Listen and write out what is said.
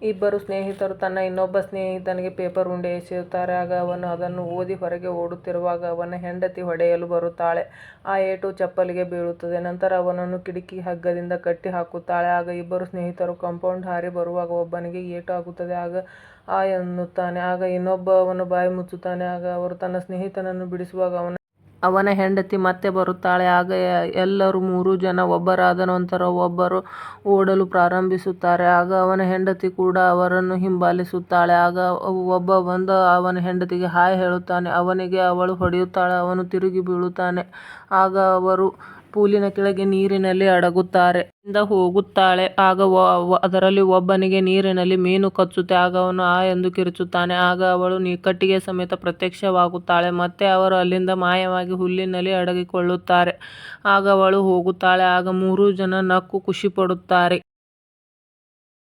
ಇಬ್ಬರು ಸ್ನೇಹಿತರು ತನ್ನ ಇನ್ನೊಬ್ಬ ಸ್ನೇಹಿತನಿಗೆ ಪೇಪರ್ ಉಂಡೆ ಎಸೆಯುತ್ತಾರೆ. ಆಗ ಅವನು ಅದನ್ನು ಓದಿ ಹೊರಗೆ ಓಡುತ್ತಿರುವಾಗ ಅವನ ಹೆಂಡತಿ ಹೊಡೆಯಲು ಬರುತ್ತಾಳೆ. ಆ ಏಟು ಚಪ್ಪಲಿಗೆ ಬೀಳುತ್ತದೆ. ನಂತರ ಅವನನ್ನು ಕಿಟಕಿ ಹಗ್ಗದಿಂದ ಕಟ್ಟಿ ಹಾಕುತ್ತಾಳೆ. ಆಗ ಇಬ್ಬರು ಸ್ನೇಹಿತರು ಕಾಂಪೌಂಡ್ ಹಾರಿ ಬರುವಾಗ ಒಬ್ಬನಿಗೆ ಏಟು ಆಗುತ್ತದೆ. ಆಗ ಆ ಎನ್ನುತ್ತಾನೆ. ಆಗ ಇನ್ನೊಬ್ಬನು ಬಾಯಿ ಮುಚ್ಚುತ್ತಾನೆ. ಆಗ ಅವರು ತನ್ನ ಸ್ನೇಹಿತನನ್ನು ಬಿಡಿಸುವಾಗ ಅವನ ಹೆಂಡತಿ ಮತ್ತೆ ಬರುತ್ತಾಳೆ. ಆಗ ಎಲ್ಲರೂ 3 ಜನ ಒಬ್ಬರಾದ ನಂತರ ಒಬ್ಬರು ಓಡಲು ಪ್ರಾರಂಭಿಸುತ್ತಾರೆ. ಆಗ ಅವನ ಹೆಂಡತಿ ಕೂಡ ಅವರನ್ನು ಹಿಂಬಾಲಿಸುತ್ತಾಳೆ. ಆಗ ಒಬ್ಬ ಬಂದು ಅವನ ಹೆಂಡತಿಗೆ ಹಾಯ್ ಹೇಳುತ್ತಾನೆ. ಅವನಿಗೆ ಅವಳು ಹೊಡೆಯುತ್ತಾಳೆ. ಅವನು ತಿರುಗಿ ಬೀಳುತ್ತಾನೆ. ಆಗ ಅವರು ಪೂಲಿನ ಕೆಳಗೆ ನೀರಿನಲ್ಲಿ ಅಡಗುತ್ತಾರೆ. ಅಲ್ಲಿಂದ ಹೋಗುತ್ತಾಳೆ. ಆಗ ಅದರಲ್ಲಿ ಒಬ್ಬನಿಗೆ ನೀರಿನಲ್ಲಿ ಮೀನು ಕಚ್ಚುತ್ತೆ. ಆಗ ಅವನು ಆ ಎಂದು ಕಿರುಚುತ್ತಾನೆ. ಆಗ ಅವಳು ಕಟ್ಟಿಗೆ ಸಮೇತ ಪ್ರತ್ಯಕ್ಷವಾಗುತ್ತಾಳೆ. ಮತ್ತೆ ಅವರು ಅಲ್ಲಿಂದ ಮಾಯವಾಗಿ ಹುಲ್ಲಿನಲ್ಲಿ ಅಡಗಿಕೊಳ್ಳುತ್ತಾರೆ. ಆಗ ಅವಳು ಹೋಗುತ್ತಾಳೆ. ಆಗ 3 ಜನ ನಕ್ಕು ಖುಷಿಪಡುತ್ತಾರೆ.